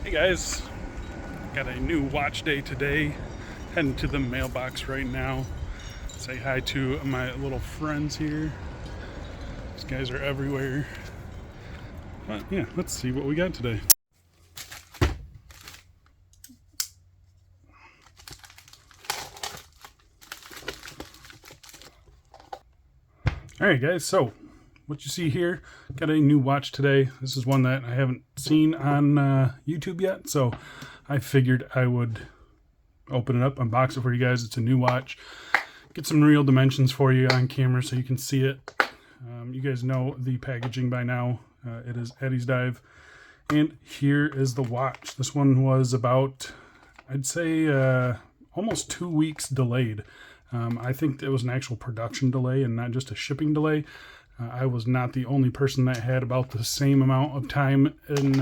Hey guys, got a new watch day today. Heading to the mailbox right now. Say hi to my little friends here. These guys are everywhere. But yeah, let's see what we got today. Alright guys, so what you see here, got a new watch today. This is one that I haven't seen on YouTube yet, so I figured I would open it up, unbox it for you guys. It's a new watch. Get some real dimensions for you on camera so you can see it. You guys know the packaging by now. It is Addiesdive. And here is the watch. This one was about, I'd say, almost 2 weeks delayed. I think it was an actual production delay and not just a shipping delay. I was not the only person that had about the same amount of time in,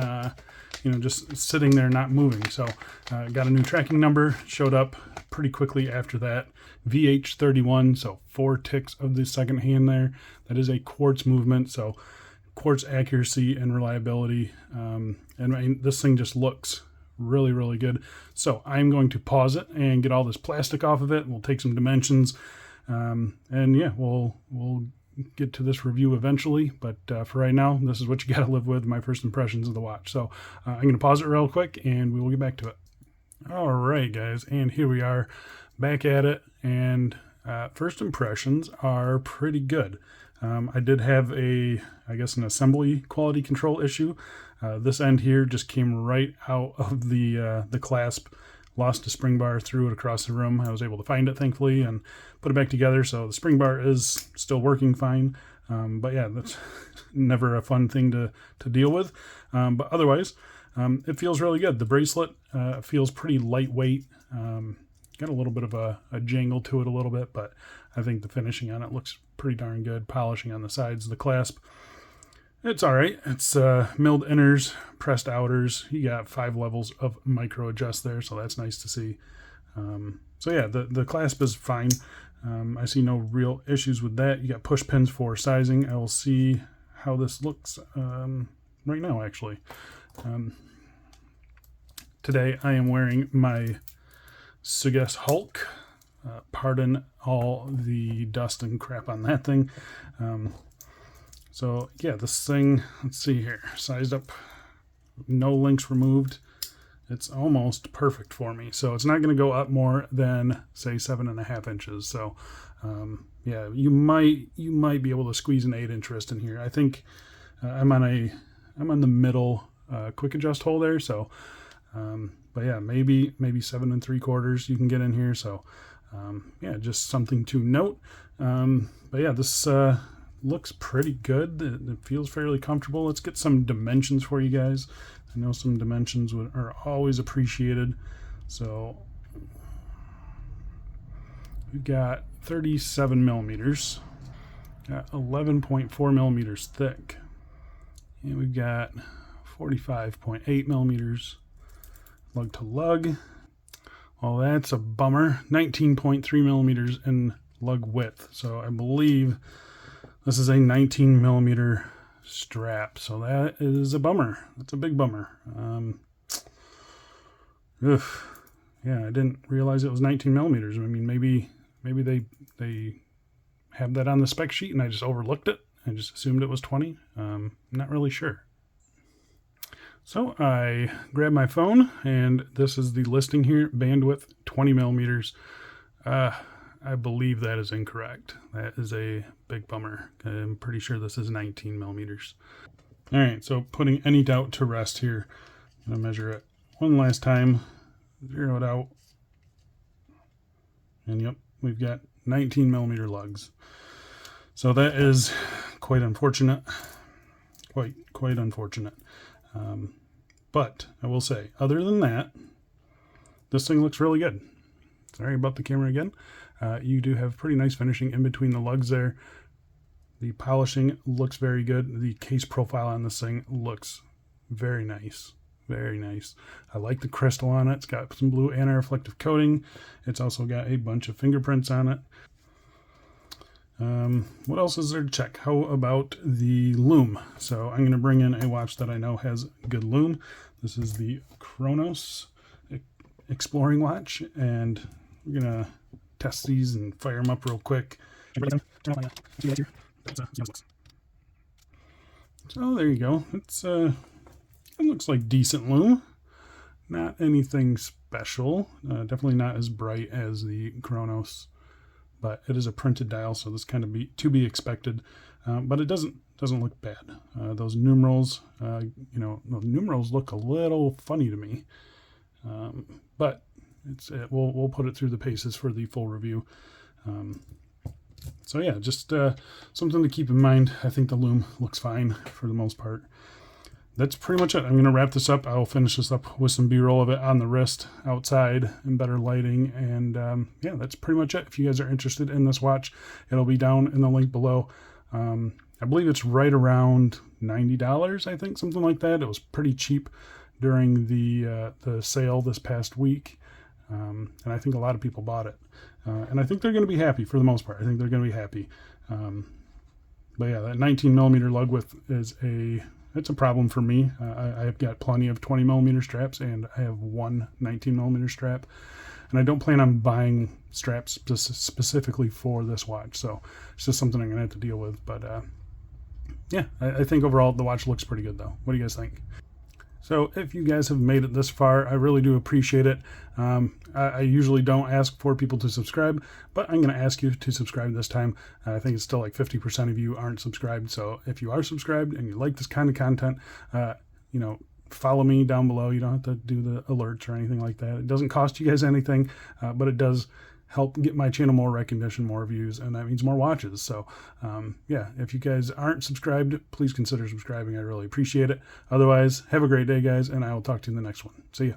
just sitting there not moving. So got a new tracking number, showed up pretty quickly after that. VH31, so 4 ticks of the second hand there. That is a quartz movement, so quartz accuracy and reliability. And this thing just looks really, really good. So I'm going to pause it and get all this plastic off of it. We'll take some dimensions. And yeah, we'll get to this review eventually, but for right now, this is what you got to live with, my first impressions of the watch. So I'm going to pause it real quick and we will get back to it. All right, guys, and here we are back at it, and first impressions are pretty good. I did have an assembly quality control issue. This end here just came right out of the clasp. Lost a spring bar, threw it across the room. I was able to find it, thankfully, and put it back together. So the spring bar is still working fine. But yeah, that's never a fun thing to deal with. But otherwise, it feels really good. The bracelet feels pretty lightweight. Got a little bit of a jangle to it a little bit, but I think the finishing on it looks pretty darn good. Polishing on the sides of the clasp, it's all right. It's milled inners, pressed outers. You got 5 levels of micro adjust there, so that's nice to see. So yeah, the clasp is fine. I see no real issues with that. You got push pins for sizing. I will see how this looks right now, actually. Today I am wearing my Suggest Hulk. Pardon all the dust and crap on that thing. So yeah, this thing, let's see here, sized up, no links removed. It's almost perfect for me. So it's not going to go up more than, say, 7.5 inches. So yeah, you might be able to squeeze an 8-inch wrist in here. I think I'm on the middle quick adjust hole there. So but yeah, maybe 7 3/4 you can get in here. So yeah, just something to note. But yeah, this looks pretty good. It feels fairly comfortable. Let's get some dimensions for you guys. I know some dimensions are always appreciated. So we've got 37 millimeters, got 11.4 millimeters thick, and we've got 45.8 millimeters lug to lug. Well, that's a bummer. 19.3 millimeters in lug width. So I believe this is a 19 millimeter strap. So that is a bummer. That's a big bummer. Yeah, I didn't realize it was 19 millimeters. I mean, maybe they have that on the spec sheet and I just overlooked it. I just assumed it was 20. Not really sure. So I grabbed my phone, and this is the listing here. Bandwidth 20 millimeters. I believe that is incorrect. That is a big bummer. I'm pretty sure this is 19 millimeters. All right, so putting any doubt to rest here, I'm going to measure it one last time, zero it out, and yep, we've got 19 millimeter lugs. So that is quite unfortunate. Quite unfortunate. But I will say, other than that, this thing looks really good. Sorry about the camera again. You do have pretty nice finishing in between the lugs there. The polishing looks very good. The case profile on this thing looks very nice. Very nice. I like the crystal on it. It's got some blue anti-reflective coating. It's also got a bunch of fingerprints on it. What else is there to check? How about the Lume? So I'm going to bring in a watch that I know has good Lume. This is the Chronos exploring watch, and we're gonna test these and fire them up real quick. So there you go. It looks like decent lume. Not anything special. Definitely not as bright as the Chronos, but it is a printed dial, so this kind of to be expected. But it doesn't look bad. Those numerals, the numerals look a little funny to me, but we'll put it through the paces for the full review. So yeah, just something to keep in mind. I think the lume looks fine for the most part. That's pretty much it. I'm going to wrap this up. I'll finish this up with some B-roll of it on the wrist outside in better lighting. And yeah, that's pretty much it. If you guys are interested in this watch, it'll be down in the link below. I believe it's right around $90, I think, something like that. It was pretty cheap during the sale this past week. And I think a lot of people bought it. And I think they're going to be happy for the most part. I think they're going to be happy. But yeah, that 19 millimeter lug width is it's a problem for me. I've got plenty of 20 millimeter straps, and I have one 19 millimeter strap, and I don't plan on buying straps specifically for this watch. So it's just something I'm gonna have to deal with. But yeah, I think overall the watch looks pretty good though. What do you guys think? So if you guys have made it this far, I really do appreciate it. I usually don't ask for people to subscribe, but I'm going to ask you to subscribe this time. I think it's still like 50% of you aren't subscribed. So if you are subscribed and you like this kind of content, follow me down below. You don't have to do the alerts or anything like that. It doesn't cost you guys anything, but it does help get my channel more recognition, more views, and that means more watches. So yeah, if you guys aren't subscribed, please consider subscribing. I really appreciate it. Otherwise, have a great day, guys, and I will talk to you in the next one. See ya.